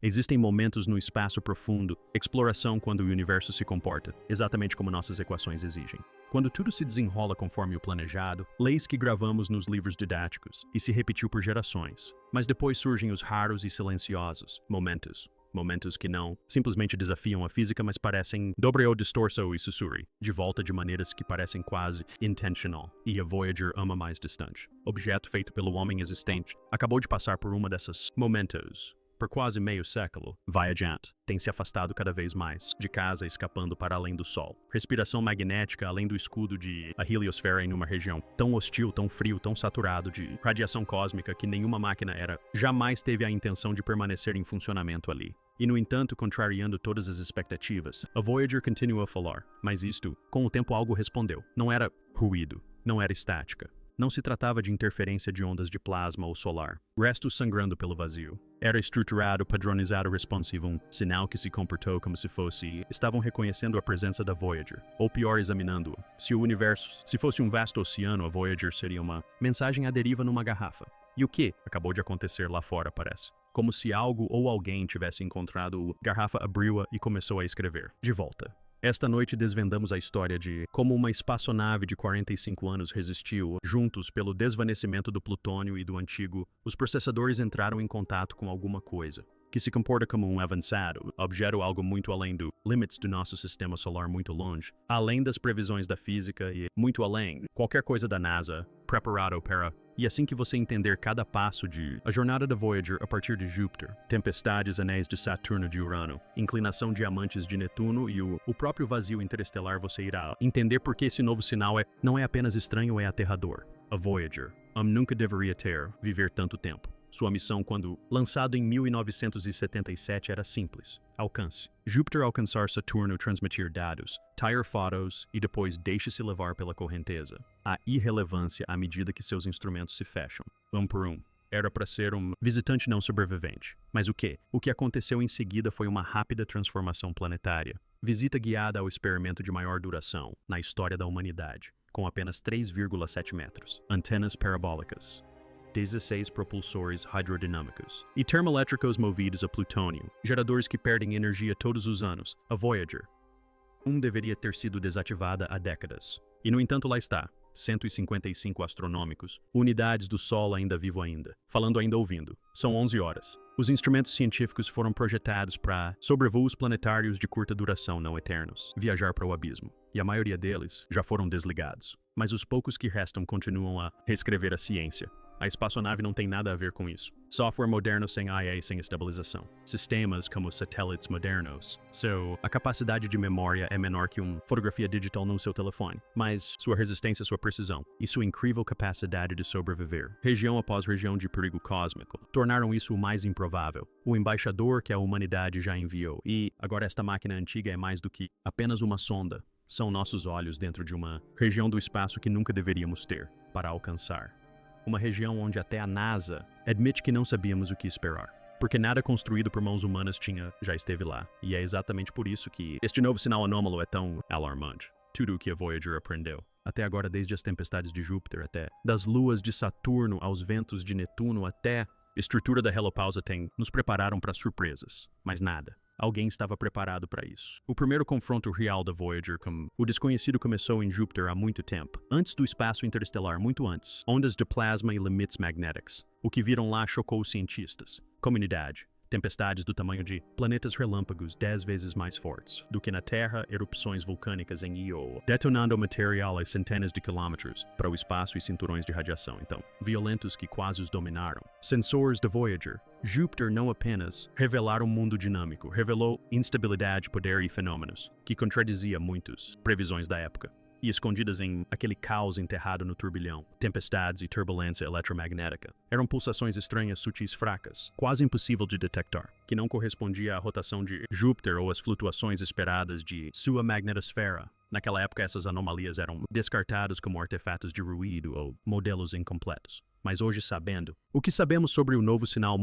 Existem momentos no espaço profundo, exploração quando o universo se comporta, exatamente como nossas equações exigem. Quando tudo se desenrola conforme o planejado, leis que gravamos nos livros didáticos e se repetiu por gerações. Mas depois surgem os raros e silenciosos momentos. Momentos que não simplesmente desafiam a física, mas parecem dobre ou distorção e sussurri, de volta de maneiras que parecem quase intentional, e a Voyager ama mais distante. Objeto feito pelo homem existente, acabou de passar por uma dessas momentos. Por quase meio século, Voyager tem se afastado cada vez mais de casa, escapando para além do Sol. Respiração magnética além do escudo de a heliosfera em uma região tão hostil, tão frio, tão saturado de radiação cósmica que nenhuma máquina jamais teve a intenção de permanecer em funcionamento ali. E, no entanto, contrariando todas as expectativas, a Voyager continua a falar. Mas isto, com o tempo algo respondeu. Não era ruído, não era estática. Não se tratava de interferência de ondas de plasma ou solar, restos sangrando pelo vazio. Era estruturado, padronizado, responsivo, um sinal que se comportou como se estavam reconhecendo a presença da Voyager, ou pior, examinando-o. Se fosse um vasto oceano, a Voyager seria uma mensagem à deriva numa garrafa. E o que acabou de acontecer lá fora, parece? Como se algo ou alguém tivesse encontrado a garrafa, abriu-a e começou a escrever. De volta. Esta noite desvendamos a história de como uma espaçonave de 45 anos resistiu. Juntos, pelo desvanecimento do plutônio e do antigo, os processadores entraram em contato com alguma coisa, que se comporta como um avançado, objeto algo muito além do limites do nosso sistema solar, muito longe, além das previsões da física e muito além, qualquer coisa da NASA, preparado para... E assim que você entender cada passo de a jornada da Voyager a partir de Júpiter, tempestades, anéis de Saturno, de Urano, inclinação diamantes de Netuno e o próprio vazio interestelar, você irá entender por que esse novo sinal não é apenas estranho, é aterrador. A Voyager nunca deveria viver tanto tempo. Sua missão, quando lançado em 1977, era simples. Alcance. Júpiter alcançar Saturno, transmitir dados, tirar fotos e depois deixe-se levar pela correnteza. A irrelevância à medida que seus instrumentos se fecham, por um. Era para ser um visitante não sobrevivente. Mas o que? O que aconteceu em seguida foi uma rápida transformação planetária. Visita guiada ao experimento de maior duração na história da humanidade, com apenas 3,7 metros. Antenas parabólicas. 16 propulsores hidrodinâmicos e termoelétricos movidos a plutônio, geradores que perdem energia todos os anos. A Voyager deveria ter sido desativada há décadas. E no entanto lá está, 155 astronômicos, unidades do Sol falando ainda ouvindo. São 11 horas. Os instrumentos científicos foram projetados para sobrevoos planetários de curta duração não eternos, viajar para o abismo. E a maioria deles já foram desligados. Mas os poucos que restam continuam a reescrever a ciência. A espaçonave não tem nada a ver com isso. Software moderno sem IA e sem estabilização. Sistemas como satélites modernos. A capacidade de memória é menor que uma fotografia digital no seu telefone, mas sua resistência, sua precisão e sua incrível capacidade de sobreviver, região após região de perigo cósmico, tornaram isso o mais improvável. O embaixador que a humanidade já enviou. E agora esta máquina antiga é mais do que apenas uma sonda. São nossos olhos dentro de uma região do espaço que nunca deveríamos ter para alcançar. Uma região onde até a NASA admite que não sabíamos o que esperar. Porque nada construído por mãos humanas já esteve lá. E é exatamente por isso que este novo sinal anômalo é tão alarmante. Tudo o que a Voyager aprendeu. Até agora, desde as tempestades de Júpiter até das luas de Saturno aos ventos de Netuno até a estrutura da helopausa nos prepararam para surpresas. Mas nada. Alguém estava preparado para isso. O primeiro confronto real da Voyager com o desconhecido começou em Júpiter há muito tempo, antes do espaço interestelar, muito antes. Ondas de plasma e limites magnéticos. O que viram lá chocou os cientistas, comunidade. Tempestades do tamanho de planetas relâmpagos 10 vezes mais fortes do que na Terra, erupções vulcânicas em Io, detonando material a centenas de quilômetros para o espaço e cinturões de radiação, violentos que quase os dominaram. Sensores da Voyager. Júpiter não apenas revelaram um mundo dinâmico, revelou instabilidade, poder e fenômenos, que contradizia muitas previsões da época. E escondidas em aquele caos enterrado no turbilhão, tempestades e turbulência eletromagnética. Eram pulsações estranhas, sutis, fracas, quase impossível de detectar, que não correspondia à rotação de Júpiter ou às flutuações esperadas de sua magnetosfera. Naquela época, essas anomalias eram descartadas como artefatos de ruído ou modelos incompletos. Mas hoje, sabendo o que sabemos sobre o novo sinal,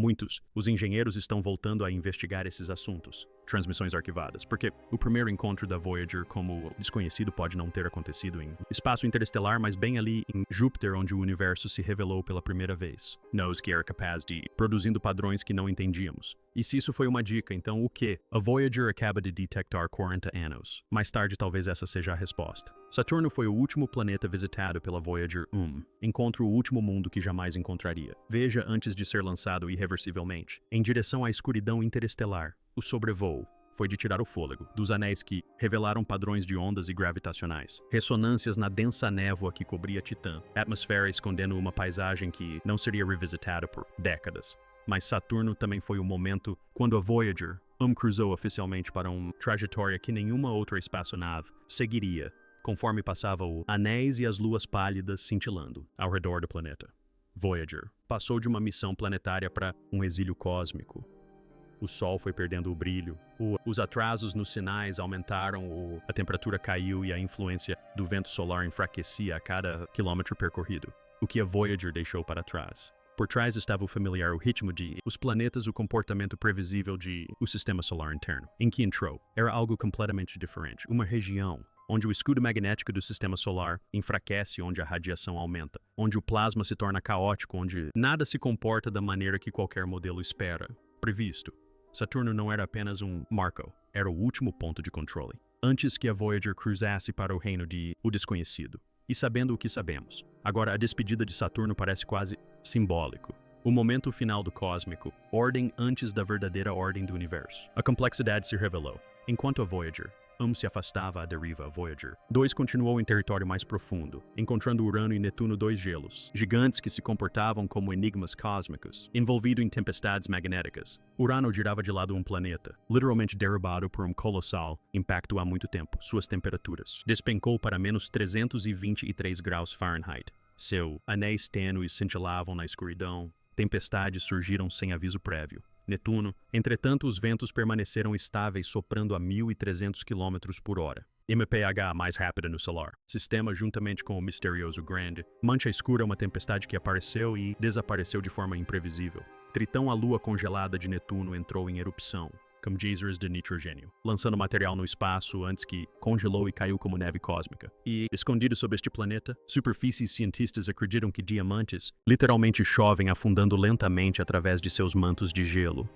os engenheiros estão voltando a investigar esses assuntos. Transmissões arquivadas, porque o primeiro encontro da Voyager como desconhecido pode não ter acontecido em espaço interestelar, mas bem ali em Júpiter, onde o universo se revelou pela primeira vez. Nós que era capaz de produzindo padrões que não entendíamos. E se isso foi uma dica, então o quê? A Voyager acaba de detectar 40 anos. Mais tarde, talvez essa seja a resposta. Saturno foi o último planeta visitado pela Voyager 1. Encontra o último mundo que jamais encontraria. Veja antes de ser lançado irreversivelmente. Em direção à escuridão interestelar, o sobrevoo foi de tirar o fôlego, dos anéis que revelaram padrões de ondas e gravitacionais, ressonâncias na densa névoa que cobria Titã, atmosfera escondendo uma paisagem que não seria revisitada por décadas. Mas Saturno também foi o momento quando a Voyager cruzou oficialmente para uma trajetória que nenhuma outra espaçonave seguiria, conforme passava os anéis e as luas pálidas cintilando ao redor do planeta. Voyager passou de uma missão planetária para um exílio cósmico. O Sol foi perdendo o brilho, os atrasos nos sinais aumentaram, a temperatura caiu e a influência do vento solar enfraquecia a cada quilômetro percorrido, o que a Voyager deixou para trás. Por trás estava o familiar o ritmo de os planetas, o comportamento previsível de o sistema solar interno. Em que entrou, era algo completamente diferente, uma região onde o escudo magnético do sistema solar enfraquece, onde a radiação aumenta, onde o plasma se torna caótico, onde nada se comporta da maneira que qualquer modelo espera, previsto. Saturno não era apenas um marco, era o último ponto de controle. Antes que a Voyager cruzasse para o reino de o desconhecido. E sabendo o que sabemos, agora a despedida de Saturno parece quase simbólico. O momento final do cósmico, ordem antes da verdadeira ordem do universo. A complexidade se revelou. Enquanto a Voyager se afastava à deriva, a Voyager 2 continuou em território mais profundo, encontrando Urano e Netuno, dois gelos, gigantes que se comportavam como enigmas cósmicos, envolvido em tempestades magnéticas. Urano girava de lado um planeta, literalmente derrubado por um colossal impacto há muito tempo. Suas temperaturas despencou para menos 323 graus Fahrenheit. Seus anéis tênues cintilavam na escuridão. Tempestades surgiram sem aviso prévio. Netuno, entretanto, os ventos permaneceram estáveis soprando a 1.300 km por hora. MPH mais rápida no solar. Sistema, juntamente com o misterioso Grand, Mancha Escura, uma tempestade que apareceu e desapareceu de forma imprevisível. Tritão, a lua congelada de Netuno, entrou em erupção, como geysers de nitrogênio, lançando material no espaço antes que congelou e caiu como neve cósmica. E, escondido sob este planeta, superfícies cientistas acreditam que diamantes literalmente chovem afundando lentamente através de seus mantos de gelo.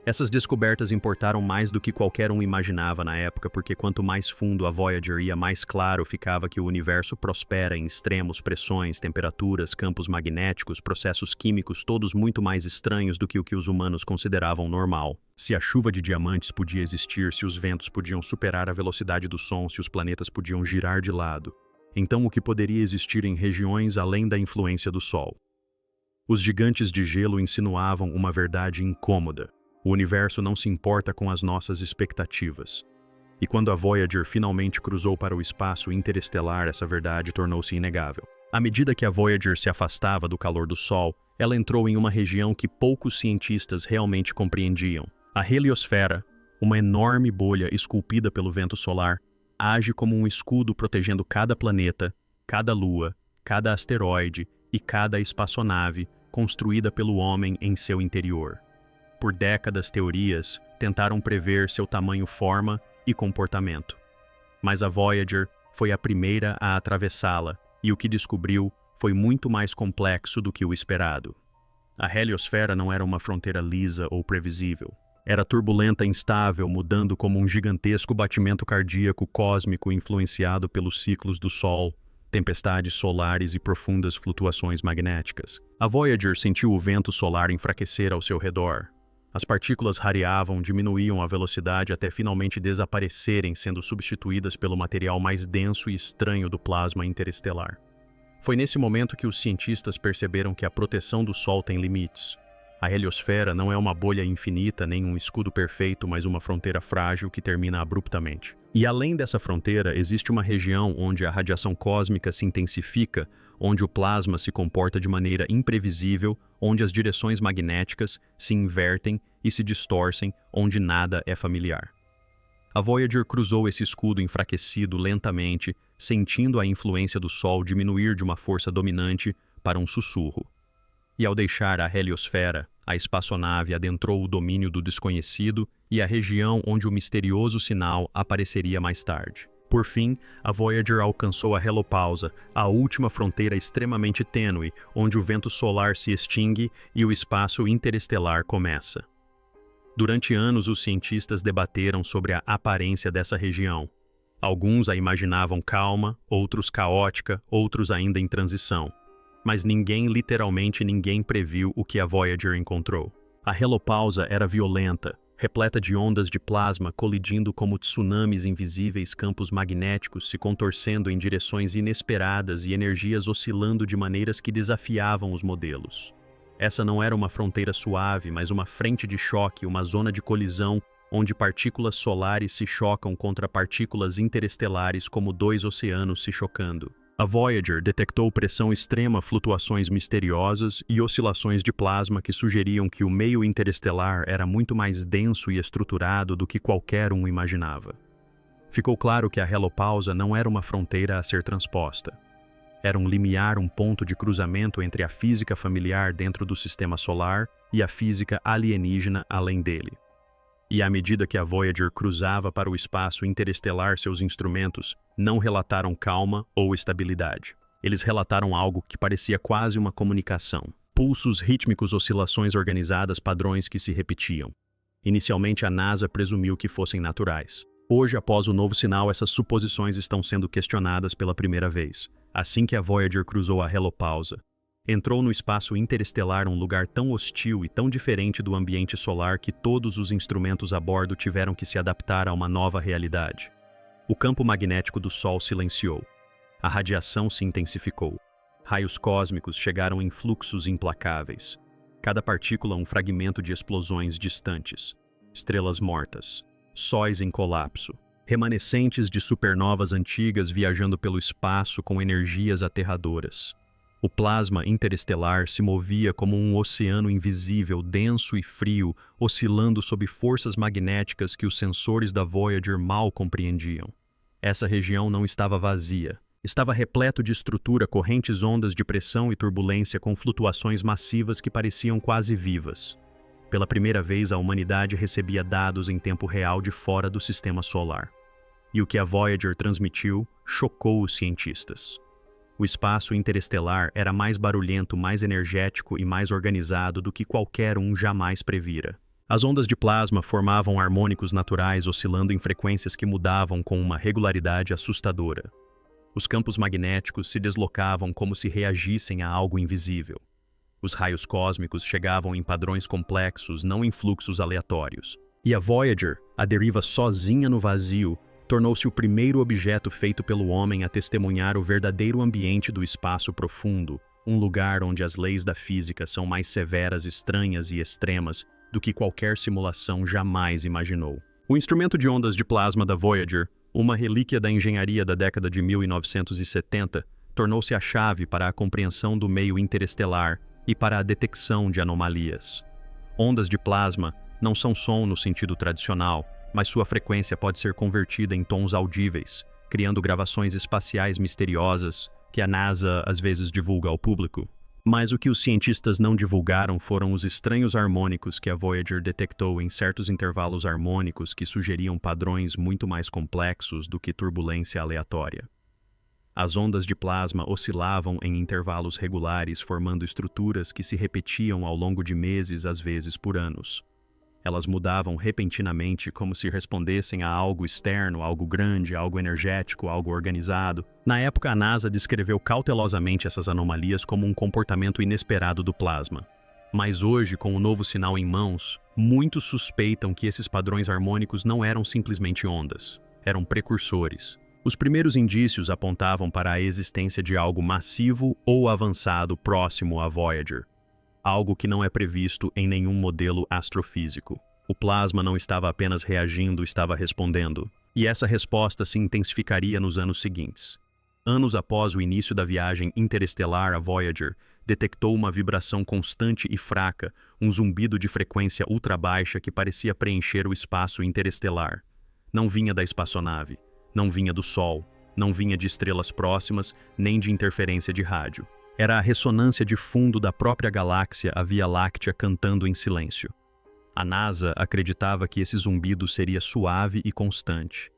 Essas descobertas importaram mais do que qualquer um imaginava na época, porque quanto mais fundo a Voyager ia, mais claro ficava que o universo prospera em extremos, pressões, temperaturas, campos magnéticos, processos químicos, todos muito mais estranhos do que o que os humanos consideravam normal. Se a chuva de diamantes podia existir, se os ventos podiam superar a velocidade do som, se os planetas podiam girar de lado, então o que poderia existir em regiões além da influência do Sol? Os gigantes de gelo insinuavam uma verdade incômoda. O universo não se importa com as nossas expectativas. E quando a Voyager finalmente cruzou para o espaço interestelar, essa verdade tornou-se inegável. À medida que a Voyager se afastava do calor do Sol, ela entrou em uma região que poucos cientistas realmente compreendiam. A heliosfera, uma enorme bolha esculpida pelo vento solar, age como um escudo protegendo cada planeta, cada lua, cada asteroide e cada espaçonave construída pelo homem em seu interior. Por décadas, teorias tentaram prever seu tamanho, forma e comportamento. Mas a Voyager foi a primeira a atravessá-la, e o que descobriu foi muito mais complexo do que o esperado. A heliosfera não era uma fronteira lisa ou previsível. Era turbulenta e instável, mudando como um gigantesco batimento cardíaco cósmico influenciado pelos ciclos do Sol, tempestades solares e profundas flutuações magnéticas. A Voyager sentiu o vento solar enfraquecer ao seu redor. As partículas rareavam, diminuíam a velocidade até finalmente desaparecerem, sendo substituídas pelo material mais denso e estranho do plasma interestelar. Foi nesse momento que os cientistas perceberam que a proteção do Sol tem limites. A heliosfera não é uma bolha infinita nem um escudo perfeito, mas uma fronteira frágil que termina abruptamente. E além dessa fronteira, existe uma região onde a radiação cósmica se intensifica, onde o plasma se comporta de maneira imprevisível, onde as direções magnéticas se invertem e se distorcem, onde nada é familiar. A Voyager cruzou esse escudo enfraquecido lentamente, sentindo a influência do Sol diminuir de uma força dominante para um sussurro. E ao deixar a heliosfera, a espaçonave adentrou o domínio do desconhecido e a região onde o misterioso sinal apareceria mais tarde. Por fim, a Voyager alcançou a helopausa, a última fronteira extremamente tênue, onde o vento solar se extingue e o espaço interestelar começa. Durante anos, os cientistas debateram sobre a aparência dessa região. Alguns a imaginavam calma, outros caótica, outros ainda em transição. Mas literalmente ninguém previu o que a Voyager encontrou. A helopausa era violenta, repleta de ondas de plasma colidindo como tsunamis invisíveis, campos magnéticos se contorcendo em direções inesperadas e energias oscilando de maneiras que desafiavam os modelos. Essa não era uma fronteira suave, mas uma frente de choque, uma zona de colisão onde partículas solares se chocam contra partículas interestelares como dois oceanos se chocando. A Voyager detectou pressão extrema, flutuações misteriosas e oscilações de plasma que sugeriam que o meio interestelar era muito mais denso e estruturado do que qualquer um imaginava. Ficou claro que a helopausa não era uma fronteira a ser transposta. Era um limiar, um ponto de cruzamento entre a física familiar dentro do sistema solar e a física alienígena além dele. E à medida que a Voyager cruzava para o espaço interestelar, seus instrumentos não relataram calma ou estabilidade. Eles relataram algo que parecia quase uma comunicação. Pulsos rítmicos, oscilações organizadas, padrões que se repetiam. Inicialmente, a NASA presumiu que fossem naturais. Hoje, após o novo sinal, essas suposições estão sendo questionadas pela primeira vez. Assim que a Voyager cruzou a helopausa, entrou no espaço interestelar, um lugar tão hostil e tão diferente do ambiente solar que todos os instrumentos a bordo tiveram que se adaptar a uma nova realidade. O campo magnético do Sol silenciou. A radiação se intensificou. Raios cósmicos chegaram em fluxos implacáveis. Cada partícula um fragmento de explosões distantes. Estrelas mortas. Sóis em colapso. Remanescentes de supernovas antigas viajando pelo espaço com energias aterradoras. O plasma interestelar se movia como um oceano invisível, denso e frio, oscilando sob forças magnéticas que os sensores da Voyager mal compreendiam. Essa região não estava vazia. Estava repleto de estrutura, correntes, ondas de pressão e turbulência com flutuações massivas que pareciam quase vivas. Pela primeira vez, a humanidade recebia dados em tempo real de fora do sistema solar. E o que a Voyager transmitiu chocou os cientistas. O espaço interestelar era mais barulhento, mais energético e mais organizado do que qualquer um jamais previra. As ondas de plasma formavam harmônicos naturais oscilando em frequências que mudavam com uma regularidade assustadora. Os campos magnéticos se deslocavam como se reagissem a algo invisível. Os raios cósmicos chegavam em padrões complexos, não em fluxos aleatórios. E a Voyager, a deriva sozinha no vazio, tornou-se o primeiro objeto feito pelo homem a testemunhar o verdadeiro ambiente do espaço profundo, um lugar onde as leis da física são mais severas, estranhas e extremas do que qualquer simulação jamais imaginou. O instrumento de ondas de plasma da Voyager, uma relíquia da engenharia da década de 1970, tornou-se a chave para a compreensão do meio interestelar e para a detecção de anomalias. Ondas de plasma não são som no sentido tradicional, mas sua frequência pode ser convertida em tons audíveis, criando gravações espaciais misteriosas que a NASA às vezes divulga ao público. Mas o que os cientistas não divulgaram foram os estranhos harmônicos que a Voyager detectou em certos intervalos harmônicos que sugeriam padrões muito mais complexos do que turbulência aleatória. As ondas de plasma oscilavam em intervalos regulares, formando estruturas que se repetiam ao longo de meses, às vezes por anos. Elas mudavam repentinamente como se respondessem a algo externo, algo grande, algo energético, algo organizado. Na época, a NASA descreveu cautelosamente essas anomalias como um comportamento inesperado do plasma. Mas hoje, com o novo sinal em mãos, muitos suspeitam que esses padrões harmônicos não eram simplesmente ondas, eram precursores. Os primeiros indícios apontavam para a existência de algo massivo ou avançado próximo à Voyager. Algo que não é previsto em nenhum modelo astrofísico. O plasma não estava apenas reagindo, estava respondendo. E essa resposta se intensificaria nos anos seguintes. Anos após o início da viagem interestelar, a Voyager detectou uma vibração constante e fraca, um zumbido de frequência ultrabaixa que parecia preencher o espaço interestelar. Não vinha da espaçonave, não vinha do Sol, não vinha de estrelas próximas, nem de interferência de rádio. Era a ressonância de fundo da própria galáxia, a Via Láctea, cantando em silêncio. A NASA acreditava que esse zumbido seria suave e constante.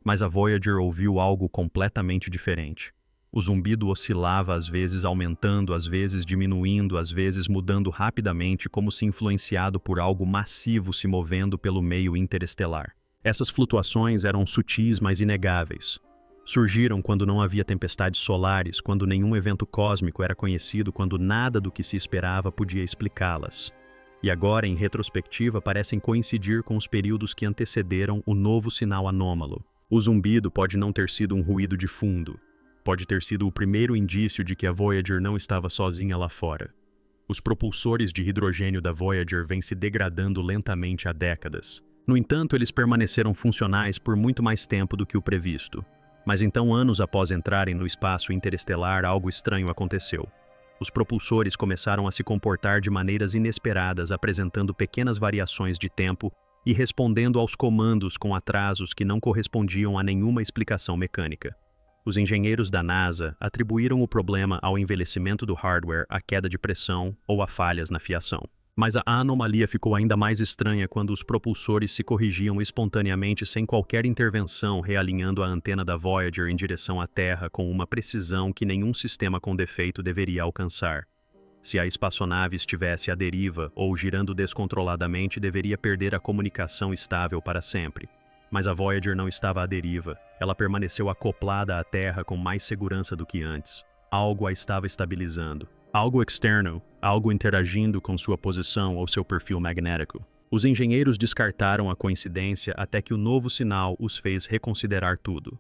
Mas a Voyager ouviu algo completamente diferente. O zumbido oscilava, às vezes aumentando, às vezes diminuindo, às vezes mudando rapidamente, como se influenciado por algo massivo se movendo pelo meio interestelar. Essas flutuações eram sutis, mas inegáveis. Surgiram quando não havia tempestades solares, quando nenhum evento cósmico era conhecido, quando nada do que se esperava podia explicá-las. E agora, em retrospectiva, parecem coincidir com os períodos que antecederam o novo sinal anômalo. O zumbido pode não ter sido um ruído de fundo. Pode ter sido o primeiro indício de que a Voyager não estava sozinha lá fora. Os propulsores de hidrogênio da Voyager vêm se degradando lentamente há décadas. No entanto, eles permaneceram funcionais por muito mais tempo do que o previsto. Mas então, anos após entrarem no espaço interestelar, algo estranho aconteceu. Os propulsores começaram a se comportar de maneiras inesperadas, apresentando pequenas variações de tempo e respondendo aos comandos com atrasos que não correspondiam a nenhuma explicação mecânica. Os engenheiros da NASA atribuíram o problema ao envelhecimento do hardware, à queda de pressão ou a falhas na fiação. Mas a anomalia ficou ainda mais estranha quando os propulsores se corrigiam espontaneamente sem qualquer intervenção, realinhando a antena da Voyager em direção à Terra com uma precisão que nenhum sistema com defeito deveria alcançar. Se a espaçonave estivesse à deriva ou girando descontroladamente, deveria perder a comunicação estável para sempre. Mas a Voyager não estava à deriva. Ela permaneceu acoplada à Terra com mais segurança do que antes. Algo a estava estabilizando. Algo externo, algo interagindo com sua posição ou seu perfil magnético. Os engenheiros descartaram a coincidência até que o novo sinal os fez reconsiderar tudo.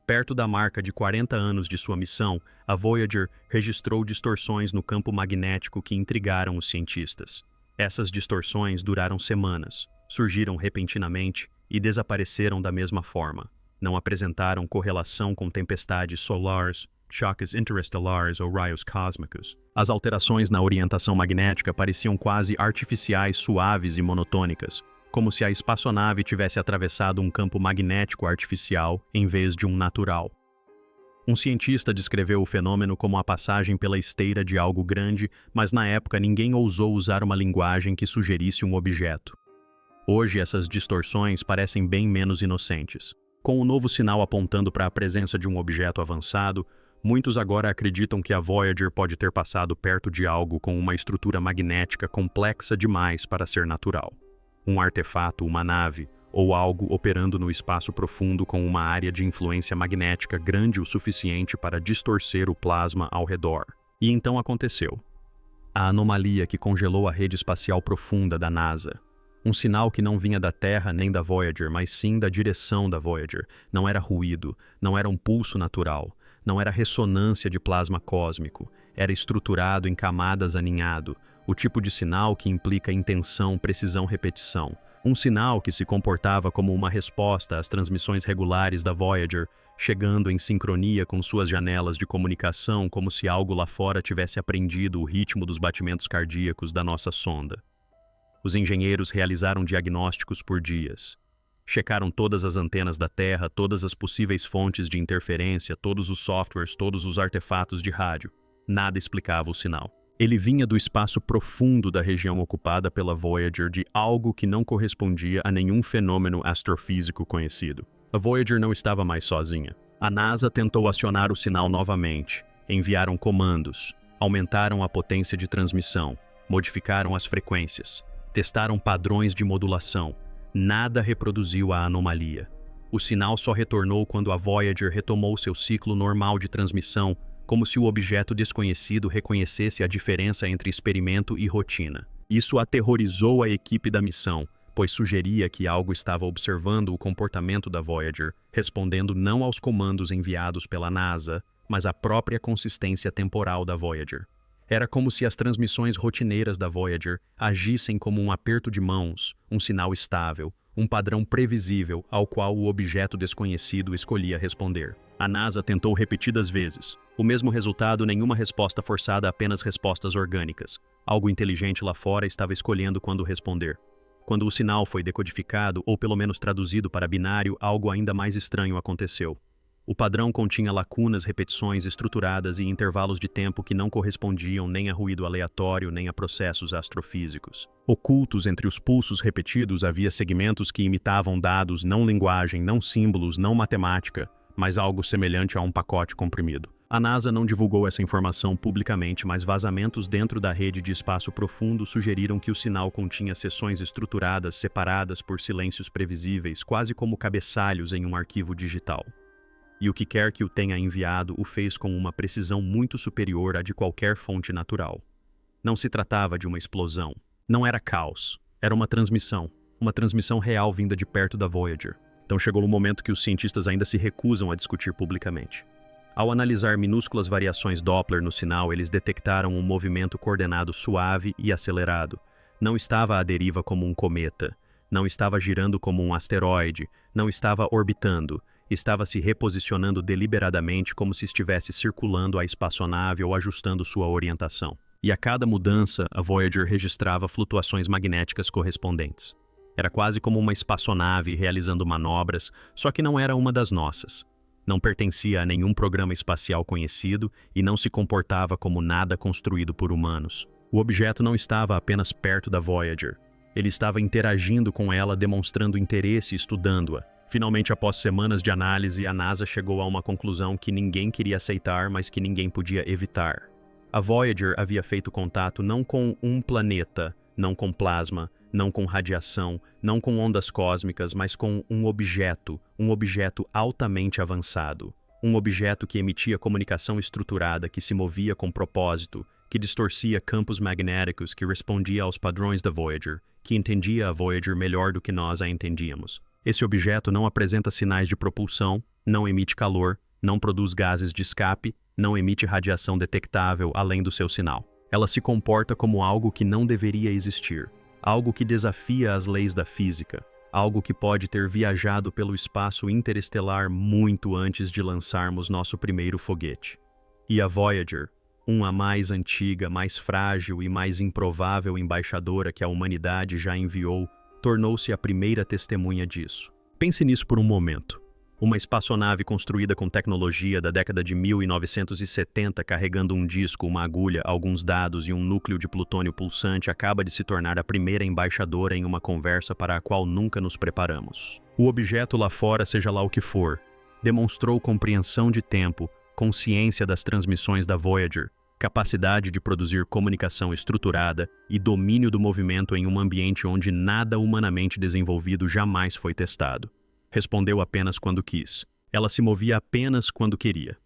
Perto da marca de 40 anos de sua missão, a Voyager registrou distorções no campo magnético que intrigaram os cientistas. Essas distorções duraram semanas, surgiram repentinamente e desapareceram da mesma forma. Não apresentaram correlação com tempestades solares, choques interestelares ou raios cósmicos. As alterações na orientação magnética pareciam quase artificiais, suaves e monotônicas, como se a espaçonave tivesse atravessado um campo magnético artificial em vez de um natural. Um cientista descreveu o fenômeno como a passagem pela esteira de algo grande, mas na época ninguém ousou usar uma linguagem que sugerisse um objeto. Hoje essas distorções parecem bem menos inocentes. Com o novo sinal apontando para a presença de um objeto avançado, muitos agora acreditam que a Voyager pode ter passado perto de algo com uma estrutura magnética complexa demais para ser natural. Um artefato, uma nave, ou algo operando no espaço profundo com uma área de influência magnética grande o suficiente para distorcer o plasma ao redor. E então aconteceu. A anomalia que congelou a rede espacial profunda da NASA. Um sinal que não vinha da Terra nem da Voyager, mas sim da direção da Voyager. Não era ruído, não era um pulso natural, não era ressonância de plasma cósmico, era estruturado em camadas aninhado, o tipo de sinal que implica intenção, precisão, repetição. Um sinal que se comportava como uma resposta às transmissões regulares da Voyager, chegando em sincronia com suas janelas de comunicação, como se algo lá fora tivesse aprendido o ritmo dos batimentos cardíacos da nossa sonda. Os engenheiros realizaram diagnósticos por dias. Checaram todas as antenas da Terra, todas as possíveis fontes de interferência, todos os softwares, todos os artefatos de rádio. Nada explicava o sinal. Ele vinha do espaço profundo da região ocupada pela Voyager, de algo que não correspondia a nenhum fenômeno astrofísico conhecido. A Voyager não estava mais sozinha. A NASA tentou acionar o sinal novamente. Enviaram comandos, aumentaram a potência de transmissão, modificaram as frequências, testaram padrões de modulação. Nada reproduziu a anomalia. O sinal só retornou quando a Voyager retomou seu ciclo normal de transmissão, como se o objeto desconhecido reconhecesse a diferença entre experimento e rotina. Isso aterrorizou a equipe da missão, pois sugeria que algo estava observando o comportamento da Voyager, respondendo não aos comandos enviados pela NASA, mas à própria consistência temporal da Voyager. Era como se as transmissões rotineiras da Voyager agissem como um aperto de mãos, um sinal estável, um padrão previsível ao qual o objeto desconhecido escolhia responder. A NASA tentou repetidas vezes. O mesmo resultado, nenhuma resposta forçada, apenas respostas orgânicas. Algo inteligente lá fora estava escolhendo quando responder. Quando o sinal foi decodificado, ou pelo menos traduzido para binário, algo ainda mais estranho aconteceu. O padrão continha lacunas, repetições estruturadas e intervalos de tempo que não correspondiam nem a ruído aleatório nem a processos astrofísicos. Ocultos entre os pulsos repetidos havia segmentos que imitavam dados, não linguagem, não símbolos, não matemática, mas algo semelhante a um pacote comprimido. A NASA não divulgou essa informação publicamente, mas vazamentos dentro da rede de espaço profundo sugeriram que o sinal continha seções estruturadas separadas por silêncios previsíveis, quase como cabeçalhos em um arquivo digital. E o que quer que o tenha enviado o fez com uma precisão muito superior à de qualquer fonte natural. Não se tratava de uma explosão. Não era caos. Era uma transmissão real vinda de perto da Voyager. Então chegou o momento que os cientistas ainda se recusam a discutir publicamente. Ao analisar minúsculas variações Doppler no sinal, eles detectaram um movimento coordenado suave e acelerado. Não estava à deriva como um cometa, não estava girando como um asteroide, não estava orbitando, estava se reposicionando deliberadamente como se estivesse circulando a espaçonave ou ajustando sua orientação. E a cada mudança, a Voyager registrava flutuações magnéticas correspondentes. Era quase como uma espaçonave realizando manobras, só que não era uma das nossas. Não pertencia a nenhum programa espacial conhecido e não se comportava como nada construído por humanos. O objeto não estava apenas perto da Voyager. Ele estava interagindo com ela, demonstrando interesse e estudando-a. Finalmente, após semanas de análise, a NASA chegou a uma conclusão que ninguém queria aceitar, mas que ninguém podia evitar. A Voyager havia feito contato não com um planeta, não com plasma, não com radiação, não com ondas cósmicas, mas com um objeto altamente avançado. Um objeto que emitia comunicação estruturada, que se movia com propósito, que distorcia campos magnéticos, que respondia aos padrões da Voyager, que entendia a Voyager melhor do que nós a entendíamos. Esse objeto não apresenta sinais de propulsão, não emite calor, não produz gases de escape, não emite radiação detectável além do seu sinal. Ela se comporta como algo que não deveria existir, algo que desafia as leis da física, algo que pode ter viajado pelo espaço interestelar muito antes de lançarmos nosso primeiro foguete. E a Voyager, uma mais antiga, mais frágil e mais improvável embaixadora que a humanidade já enviou, tornou-se a primeira testemunha disso. Pense nisso por um momento. Uma espaçonave construída com tecnologia da década de 1970, carregando um disco, uma agulha, alguns dados e um núcleo de plutônio pulsante, acaba de se tornar a primeira embaixadora em uma conversa para a qual nunca nos preparamos. O objeto lá fora, seja lá o que for, demonstrou compreensão de tempo, consciência das transmissões da Voyager, capacidade de produzir comunicação estruturada e domínio do movimento em um ambiente onde nada humanamente desenvolvido jamais foi testado. Respondeu apenas quando quis. Ela se movia apenas quando queria.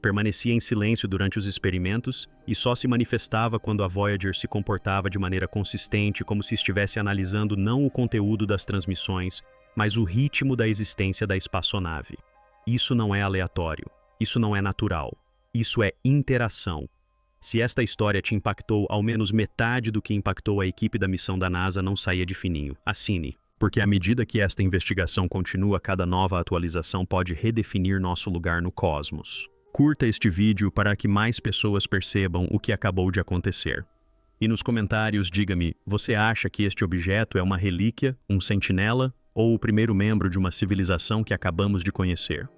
Permanecia em silêncio durante os experimentos e só se manifestava quando a Voyager se comportava de maneira consistente, como se estivesse analisando não o conteúdo das transmissões, mas o ritmo da existência da espaçonave. Isso não é aleatório. Isso não é natural. Isso é interação. Se esta história te impactou ao menos metade do que impactou a equipe da missão da NASA, não saia de fininho. Assine. Porque à medida que esta investigação continua, cada nova atualização pode redefinir nosso lugar no cosmos. Curta este vídeo para que mais pessoas percebam o que acabou de acontecer. E nos comentários diga-me, você acha que este objeto é uma relíquia, um sentinela ou o primeiro membro de uma civilização que acabamos de conhecer?